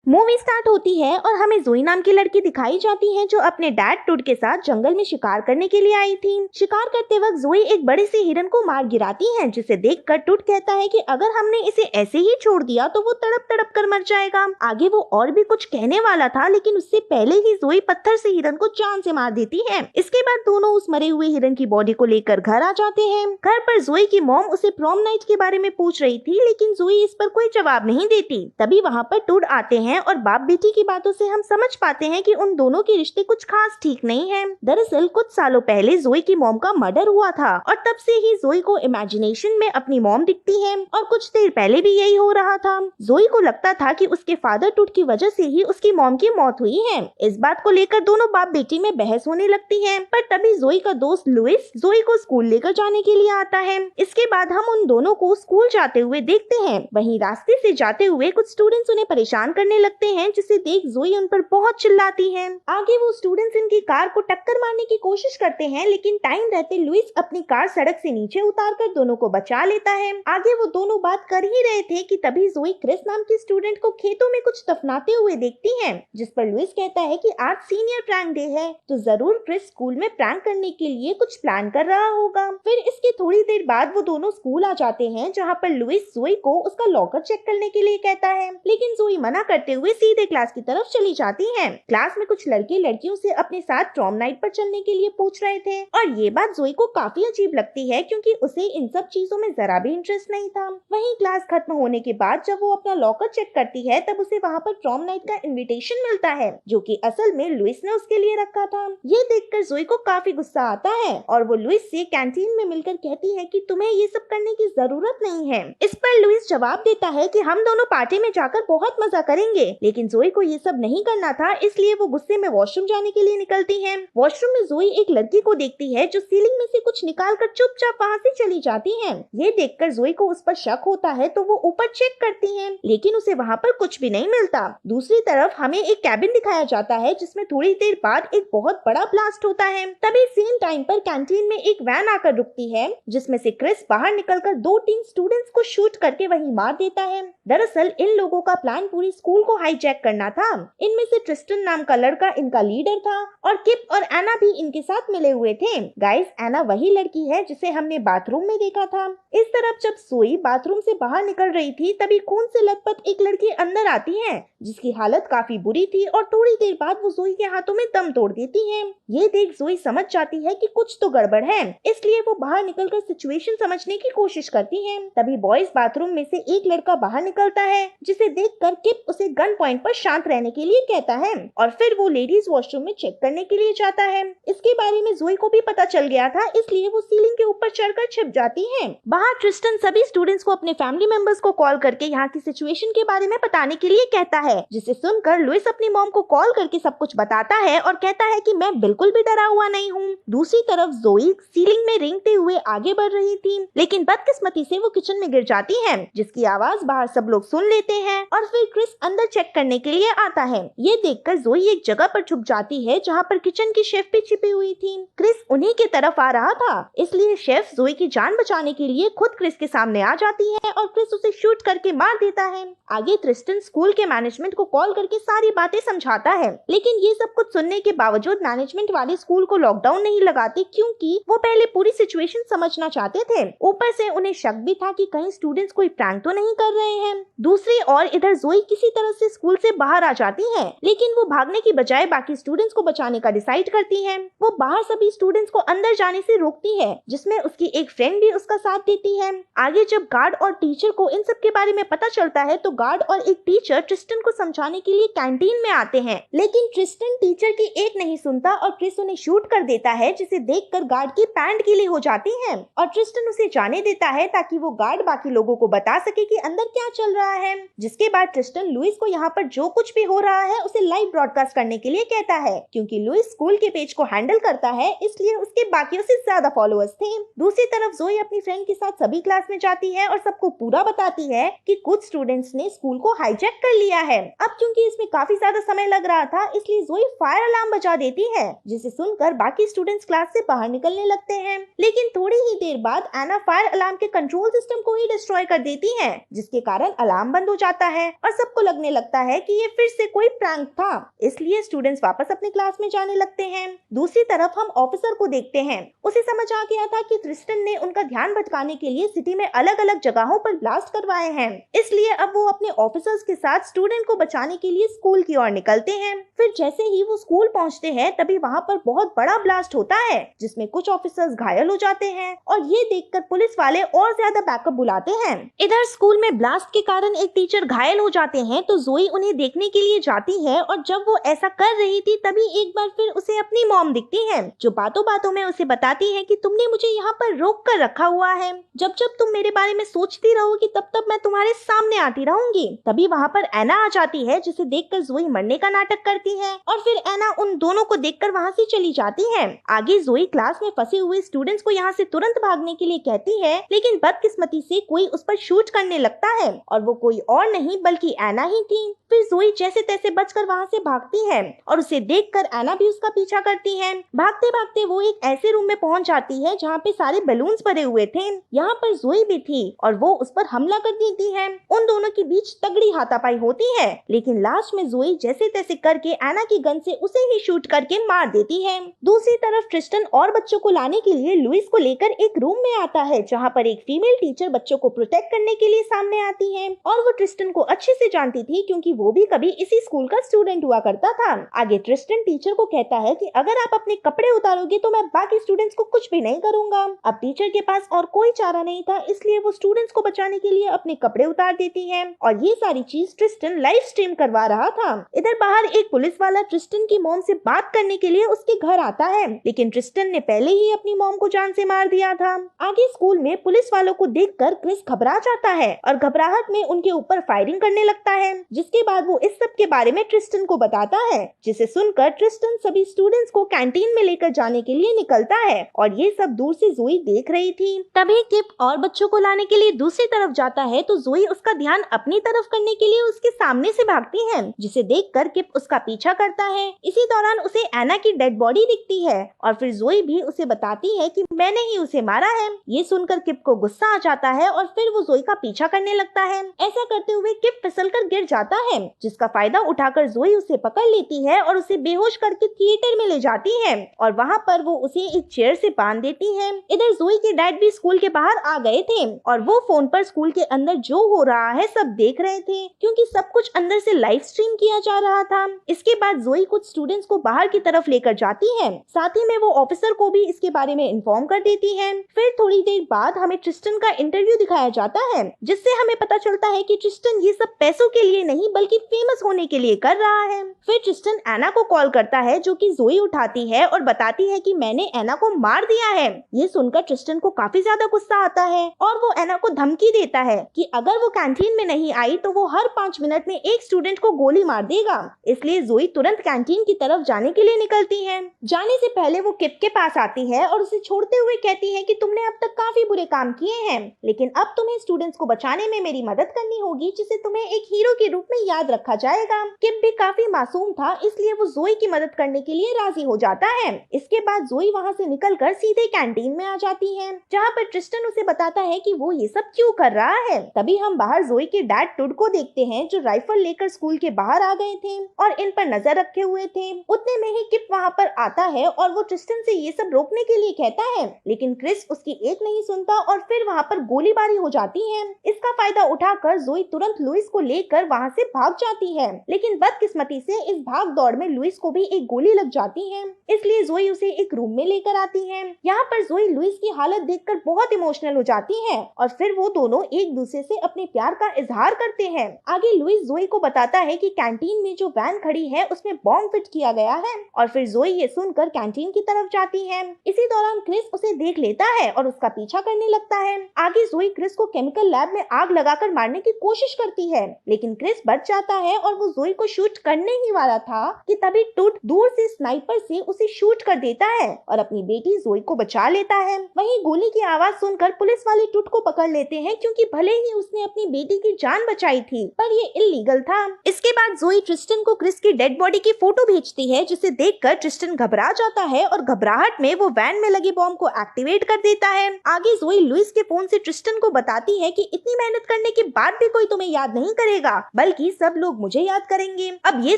Movie start होती है और हमें जोई नाम की लड़की दिखाई जाती है जो अपने डैड टुड के साथ जंगल में शिकार करने के लिए आई थी। शिकार करते वक्त जोई एक बड़े से हिरन को मार गिराती है, जिसे देखकर टुड कहता है कि अगर हमने इसे ऐसे ही छोड़ दिया तो वो तड़प तड़प कर मर जाएगा। आगे वो और भी कुछ कहने वाला था, लेकिन उससे पहले ही जोई पत्थर से हिरन को जान से मार देती है। इसके बाद दोनों उस मरे हुए हिरन की बॉडी को लेकर घर आ जाते हैं। घर पर जोई की मॉम उसे प्रॉम नाइट के बारे में पूछ रही थी, लेकिन जोई इस पर कोई जवाब नहीं देती। तभी वहाँ पर टुड आते हैं और बाप बेटी की बातों से हम समझ पाते हैं कि उन दोनों के रिश्ते कुछ खास ठीक नहीं है। दरअसल कुछ सालों पहले जोई की मॉम का मर्डर हुआ था और तब से ही जोई को इमेजिनेशन में अपनी मॉम दिखती है और कुछ देर पहले भी यही हो रहा था। जोई को लगता था कि उसके फादर टुड की वजह से ही उसकी मॉम की मौत हुई है। इस बात को लेकर दोनों बाप बेटी में बहस होने लगती है, पर तभी जोई का दोस्त लुइस जोई को स्कूल लेकर जाने के लिए आता है। इसके बाद हम उन दोनों को स्कूल जाते हुए देखते हैं। वहीं रास्ते से जाते हुए कुछ स्टूडेंट्स उन्हें परेशान करने लगते हैं, जिसे देख जोई उन पर बहुत चिल्लाती है। आगे वो स्टूडेंट्स इनकी कार को टक्कर मारने की कोशिश करते हैं, लेकिन टाइम रहते लुइस अपनी कार सड़क से नीचे उतारकर दोनों को बचा लेता है। आगे वो दोनों बात कर ही रहे थे कि तभी जोई क्रिस नाम की स्टूडेंट को खेतों में कुछ दफनाते हुए देखती है, जिस पर लुइस कहता है कि आज सीनियर प्रैंक डे है, तो जरूर क्रिस स्कूल में प्रैंक करने के लिए कुछ प्लान कर रहा होगा। फिर इसके थोड़ी देर बाद वो दोनों स्कूल आ जाते हैं, जहाँ पर लुइस जोई को उसका लॉकर चेक करने के लिए कहता है, लेकिन जोई मना करते हुए सीधे क्लास की तरफ चली जाती है। क्लास में कुछ लड़के लड़कियों से अपने साथ प्रॉम नाइट पर चलने के लिए पूछ रहे थे और ये बात जोई को काफी अजीब लगती है, क्योंकि उसे इन सब चीजों में जरा भी इंटरेस्ट नहीं था। वहीं क्लास खत्म होने के बाद जब वो अपना लॉकर चेक करती है, तब उसे वहाँ पर प्रॉम नाइट का इन्विटेशन मिलता है, जो कि असल में लुइस ने उसके लिए रखा था। ये देखकर जोई को काफी गुस्सा आता है और वो लुइस से कैंटीन में मिलकर कहती है कि तुम्हें ये सब करने की जरूरत नहीं है। इस पर लुइस जवाब देता है कि हम दोनों पार्टी में जाकर बहुत मजा करेंगे, लेकिन जोई को ये सब नहीं करना था, इसलिए वो गुस्से में वॉशरूम जाने के लिए निकलती है। वॉशरूम में जोई एक लड़की को देखती है जो सीलिंग में से कुछ निकालकर चुपचाप वहाँ से चली जाती है। ये देखकर जोई को उस पर शक होता है, तो वो ऊपर चेक करती है, लेकिन उसे वहाँ पर कुछ भी नहीं मिलता। दूसरी तरफ हमें एक कैबिन दिखाया जाता है, जिसमें थोड़ी देर बाद एक बहुत बड़ा ब्लास्ट होता है। तभी सेम टाइम पर कैंटीन में एक वैन आकर रुकती है, जिसमें से क्रिस बाहर निकलकर 2-3 स्टूडेंट्स को शूट करके वहीं मार देता है। दरअसल इन लोगों का प्लान पूरी स्कूल को हाईजैक करना था। इनमें से ट्रिस्टन नाम का लड़का इनका लीडर था और किप और एना भी इनके साथ मिले हुए थे। गाइस, एना वही लड़की है जिसे हमने बाथरूम में देखा था। इस तरफ जब जोई बाथरूम से बाहर निकल रही थी, तभी खून से लथपथ एक लड़की अंदर आती है, जिसकी हालत काफी बुरी थी और थोड़ी देर बाद वो जोई के हाथों में दम तोड़ देती है। ये देख जोई समझ जाती है कि कुछ तो गड़बड़ है, इसलिए वो बाहर निकलकर सिचुएशन समझने की कोशिश करती है। तभी बॉयज बाथरूम में से एक लड़का बाहर निकलता है, जिसे देखकर किप उसे गन पॉइंट पर शांत रहने के लिए कहता है और फिर वो लेडीज वॉशरूम में चेक करने के लिए जाता है। इसके बारे में जोई को भी पता चल गया था, इसलिए वो सीलिंग के ऊपर चढ़कर छिप जाती है। बाहर ट्रिस्टन सभी स्टूडेंट्स को अपने फैमिली मेंबर्स को कॉल करके यहाँ की सिचुएशन के बारे में बताने के लिए कहता है, जिसे सुनकर लुइस अपनी मॉम को कॉल करके सब कुछ बताता है और कहता है कि मैं बिल्कुल भी डरा हुआ नहीं हूँ। दूसरी तरफ जोई सीलिंग में रेंगते हुए आगे बढ़ रही थी, लेकिन बदकिस्मती से वो किचन में गिर जाती है, जिसकी आवाज बाहर सब लोग सुन लेते हैं और फिर क्रिस अंदर चेक करने के लिए आता है। ये देखकर जोई एक जगह पर छुप जाती है, जहाँ पर किचन की शेफ भी छिपी हुई थी। क्रिस उन्हीं के तरफ आ रहा था, इसलिए शेफ जोई की जान बचाने के लिए खुद क्रिस के सामने आ जाती है और क्रिस उसे शूट करके मार देता है। आगे ट्रिस्टन स्कूल के मैनेजमेंट को कॉल करके सारी बातें समझाता है, लेकिन ये सब कुछ सुनने के बावजूद मैनेजमेंट वाले स्कूल को लॉकडाउन नहीं लगाते, क्योंकि वो पहले पूरी सिचुएशन समझना चाहते थे। ऊपर से उन्हें शक भी था कि कहीं स्टूडेंट्स कोई प्रैंक तो नहीं कर रहे हैं। दूसरी ओर इधर जोई किसी तरह से स्कूल से बाहर आ जाती है, लेकिन वो भागने की बजाय बाकी स्टूडेंट्स को बचाने का डिसाइड करती है। वो बाहर सभी स्टूडेंट्स को अंदर जाने से रोकती है, जिसमें उसकी एक फ्रेंड भी उसका साथ देती है। आगे जब गार्ड और टीचर को इन सब के बारे में पता चलता है, तो गार्ड और एक टीचर ट्रिस्टन को समझाने के लिए कैंटीन में आते हैं, लेकिन ट्रिस्टन टीचर की एक नहीं सुनता और क्रिस उन्हें शूट कर देता है, जिसे देखकर गार्ड की पैंट गीली हो जाती है और ट्रिस्टन उसे जाने देता है ताकि वो गार्ड बाकी लोगों को बता सके कि अंदर क्या चल रहा है। जिसके बाद ट्रिस्टन लुइस को यहाँ पर जो कुछ भी हो रहा है उसे लाइव ब्रॉडकास्ट करने के लिए कहता है, क्योंकि लुइस स्कूल के पेज को हैंडल करता है, इसलिए उसके बाकियों से ज्यादा फॉलोअर्स थे। दूसरी तरफ जोई अपनी फ्रेंड के साथ सभी क्लास में जाती है और सबको पूरा बताती है कि कुछ स्टूडेंट्स ने स्कूल को हाईजैक कर लिया है। अब क्योंकि इसमें काफी ज्यादा समय लग रहा था, इसलिए जोई फायर अलार्म बजा देती है, जिसे सुनकर बाकी स्टूडेंट्स क्लास से बाहर निकलने लगते हैं। लेकिन थोड़ी ही देर बाद एना फायर अलार्म के कंट्रोल सिस्टम को ही डिस्ट्रॉय कर देती है, जिसके कारण अलार्म बंद हो जाता है और सबको लगने उन्हें लगता है कि ये फिर से कोई प्रैंक था, इसलिए स्टूडेंट्स वापस अपने क्लास में जाने लगते हैं। दूसरी तरफ हम ऑफिसर को देखते हैं। उसे समझ आ गया था कि ट्रिस्टन ने उनका ध्यान भटकाने के लिए सिटी में अलग अलग जगहों पर ब्लास्ट करवाए हैं, इसलिए अब वो अपने ऑफिसर्स के साथ स्टूडेंट को बचाने के लिए स्कूल की ओर निकलते हैं। फिर जैसे ही वो स्कूल पहुंचते हैं तभी वहाँ पर बहुत बड़ा ब्लास्ट होता है जिसमें कुछ ऑफिसर्स घायल हो जाते हैं और ये देखकर पुलिस वाले और ज्यादा बैकअप बुलाते हैं। इधर स्कूल में ब्लास्ट के कारण एक टीचर घायल हो जाते हैं तो जोई उन्हें देखने के लिए जाती है और जब वो ऐसा कर रही थी तभी एक बार फिर उसे अपनी मॉम दिखती है जो बातों बातों में उसे बताती है कि तुमने मुझे यहाँ पर रोक कर रखा हुआ है, जब जब तुम मेरे बारे में सोचती रहोगी तब तब मैं तुम्हारे सामने आती रहूंगी। तभी वहाँ पर एना आ जाती है जिसे देखकर जोई मरने का नाटक करती है और फिर एना उन दोनों को देखकर वहाँ से चली जाती है। आगे जोई क्लास में फंसे हुए स्टूडेंट्स को यहाँ से तुरंत भागने के लिए कहती है, लेकिन बदकिस्मती से कोई उस पर शूट करने लगता है और वो कोई और नहीं बल्कि एना ही थी। फिर जोई जैसे तैसे बचकर वहाँ से भागती है और उसे देखकर एना भी उसका पीछा करती है। भागते भागते वो एक ऐसे रूम में पहुँच जाती है जहाँ पे सारे बलून्स भरे हुए थे। यहाँ पर जोई भी थी और वो उस पर हमला कर देती है। उन दोनों के बीच तगड़ी हाथापाई होती है, लेकिन लास्ट में जोई जैसे तैसे करके एना की गन से उसे ही शूट करके मार देती है। दूसरी तरफ ट्रिस्टन और बच्चों को लाने के लिए लुइस को लेकर एक रूम में आता है जहाँ पर एक फीमेल टीचर बच्चों को प्रोटेक्ट करने के लिए सामने आती है और वो ट्रिस्टन को अच्छे से जानती थी क्योंकि वो भी कभी इसी स्कूल का स्टूडेंट हुआ करता था। आगे ट्रिस्टन टीचर को कहता है कि अगर आप अपने कपड़े उतारोगे तो मैं बाकी स्टूडेंट्स को कुछ भी नहीं करूंगा। अब टीचर के पास और कोई चारा नहीं था, इसलिए वो स्टूडेंट्स को बचाने के लिए अपने कपड़े उतार देती है और ये सारी चीज ट्रिस्टन लाइव स्ट्रीम करवा रहा था। इधर बाहर एक पुलिस वाला ट्रिस्टन की मॉम से बात करने के लिए उसके घर आता है, लेकिन ट्रिस्टन ने पहले ही अपनी मॉम को जान से मार दिया था। आगे स्कूल में पुलिस वालों को देखकर क्रिस घबरा जाता है और घबराहट में उनके ऊपर फायरिंग करने लगता है, जिसके बाद वो इस सब के बारे में ट्रिस्टन को बताता है, जिसे सुनकर ट्रिस्टन सभी स्टूडेंट्स को कैंटीन में लेकर जाने के लिए निकलता है और ये सब दूर से जोई देख रही थी। तभी किप और बच्चों को लाने के लिए दूसरी तरफ जाता है तो जोई उसका ध्यान अपनी तरफ करने के लिए उसके सामने से भागती है, जिसे देखकर किप उसका पीछा करता है। इसी दौरान उसे एना की डेड बॉडी दिखती है और फिर जोई भी उसे बताती है कि मैंने ही उसे मारा है। ये सुनकर किप को गुस्सा आ जाता है और फिर वो जोई का पीछा करने लगता है। ऐसा करते हुए किप फिसलकर गिर जाता है, जिसका फायदा उठाकर जोई उसे पकड़ लेती है और उसे बेहोश करके थिएटर में ले जाती है और वहाँ पर वो उसे एक चेयर से बांध देती है। इधर जोई के डैड भी स्कूल के बाहर आ गए थे और वो फोन पर स्कूल के अंदर जो हो रहा है सब देख रहे थे, क्योंकि सब कुछ अंदर से लाइव स्ट्रीम किया जा रहा था। इसके बाद जोई कुछ स्टूडेंट्स को बाहर की तरफ लेकर जाती है, साथ ही में वो ऑफिसर को भी इसके बारे में इन्फॉर्म कर देती है। फिर थोड़ी देर बाद हमें ट्रिस्टन का इंटरव्यू दिखाया जाता है, जिससे हमें पता चलता है कि ट्रिस्टन ये सब पैसों के लिए नहीं बल्कि फेमस होने के लिए कर रहा है। फिर ट्रिस्टन एना को कॉल करता है, जो कि जोई उठाती है और बताती है कि मैंने एना को मार दिया है। ये सुनकर ट्रिस्टन को काफी ज्यादा गुस्सा आता है और वो एना को धमकी देता है कि अगर वो कैंटीन में नहीं आई तो वो हर 5 मिनट में एक स्टूडेंट को गोली मार देगा। इसलिए जोई तुरंत कैंटीन की तरफ जाने के लिए निकलती है। जाने से पहले वो किप के पास आती है और उसे छोड़ते हुए कहती है कि तुमने अब तक काफी बुरे काम किए हैं, लेकिन अब तुम्हें स्टूडेंट्स को बचाने में मेरी मदद करनी होगी, जिसे तुम्हें एक हीरो के रूप में याद रखा जाएगा। किप भी काफी मासूम था, इसलिए वो जोई की मदद करने के लिए राजी हो जाता है। इसके बाद जोई वहाँ से निकलकर सीधे कैंटीन में आ जाती है, जहाँ पर ट्रिस्टन उसे बताता है कि वो ये सब क्यों कर रहा है। तभी हम बाहर जोई के डैड टुड को देखते हैं, जो राइफल लेकर स्कूल के बाहर आ गए थे और इन पर नजर रखे हुए थे। उतने में ही किप वहाँ पर आता है और वो ट्रिस्टन से ये सब रोकने के लिए कहता है, लेकिन क्रिस उसकी एक नहीं सुनता और फिर वहाँ पर गोलीबारी हो जाती है। इसका फायदा उठाकर जोई तुरंत लुइस को लेकर वहाँ से भाग जाती है, लेकिन बदकिस्मती से इस भाग दौड़ में लुइस को भी एक गोली लग जाती है, इसलिए जोई उसे एक रूम में लेकर आती है। यहाँ पर जोई लुइस की हालत देखकर बहुत इमोशनल हो जाती है और फिर वो दोनों एक दूसरे से अपने प्यार का इजहार करते हैं। आगे लुइस जोई को बताता है कि कैंटीन में जो वैन खड़ी है उसमें बॉम्ब फिट किया गया है और फिर जोई ये सुनकर कैंटीन की तरफ जाती है। इसी दौरान क्रिस उसे देख लेता है और उसका पीछा करने लगता है। आगे जोई क्रिस को केमिकल लैब में आग लगाकर मारने की कोशिश करती है, लेकिन क्रिस बच जाता है और वो जोई को शूट करने ही वाला था कि तभी टूट दूर से स्नाइपर से उसे शूट कर देता है और अपनी बेटी जोई को बचा लेता है। वहीं गोली की आवाज सुनकर पुलिस वाले टूट को पकड़ लेते हैं, क्योंकि भले ही उसने अपनी बेटी की जान बचाई थी पर ये इल्लीगल था। इसके बाद जोई ट्रिस्टन को क्रिस की डेड बॉडी की फोटो भेजती है, जिसे देखकर ट्रिस्टन घबरा जाता है और घबराहट में वो वैन में लगे बॉम्ब को एक्टिवेट कर देता है। आगे जोई लुइस के फोन से ट्रिस्टन को बताती है कि इतनी मेहनत करने के बाद भी कोई तुम्हें याद नहीं करेगा, बल्कि सब लोग मुझे याद करेंगे। अब ये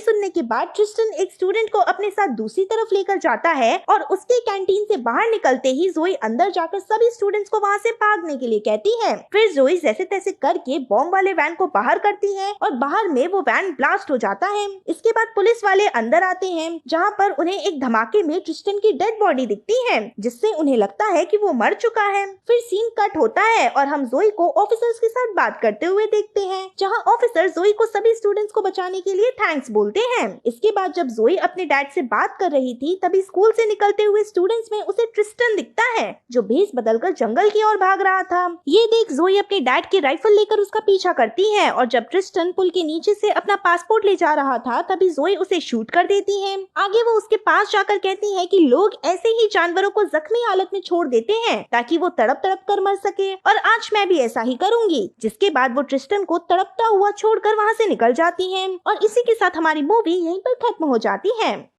सुनने के बाद ट्रिस्टन एक स्टूडेंट को अपने साथ दूसरी तरफ लेकर जाता है और उसके कैंटीन से बाहर निकलते ही जोई अंदर जाकर सभी स्टूडेंट्स को वहाँ से भागने के लिए कहती है। फिर जोई जैसे तैसे करके बॉम्ब वाले वैन को बाहर करती है और बाहर में वो वैन ब्लास्ट हो जाता है। इसके बाद पुलिस वाले अंदर आते हैं जहाँ पर उन्हें एक धमाके में ट्रिस्टन की डेड बॉडी दिखती है, जिससे उन्हें लगता है कि वो मर चुका है। फिर सीन कट होता है और हम जोई को ऑफिसर्स के साथ बात करते हुए देखते हैं, जहाँ ऑफिसर जोई को सभी स्टूडेंट्स को बचाने के लिए थैंक्स बोलते हैं। इसके बाद जब जोई अपने डैड से बात कर रही थी तभी स्कूल से निकलते हुए स्टूडेंट्स में उसे ट्रिस्टन दिखता है, जो भेस बदलकर जंगल की ओर भाग रहा था। ये देख जोई अपने डैड की राइफल लेकर उसका पीछा करती है और जब ट्रिस्टन पुल के नीचे से अपना पासपोर्ट ले जा रहा था तभी जोई उसे शूट कर देती है। आगे वो उसके पास जाकर कहती है कि लोग ऐसे ही जानवरों को जख्मी हालत में छोड़ देते हैं ताकि वो तड़प तड़प कर मर सके, और आज मैं भी ऐसा ही करूंगी। जिसके बाद वो ट्रिस्टन को तड़पता हुआ छोड़कर वहाँ से निकल जाती है और इसी के साथ हमारी मूवी यहीं पर खत्म हो जाती है।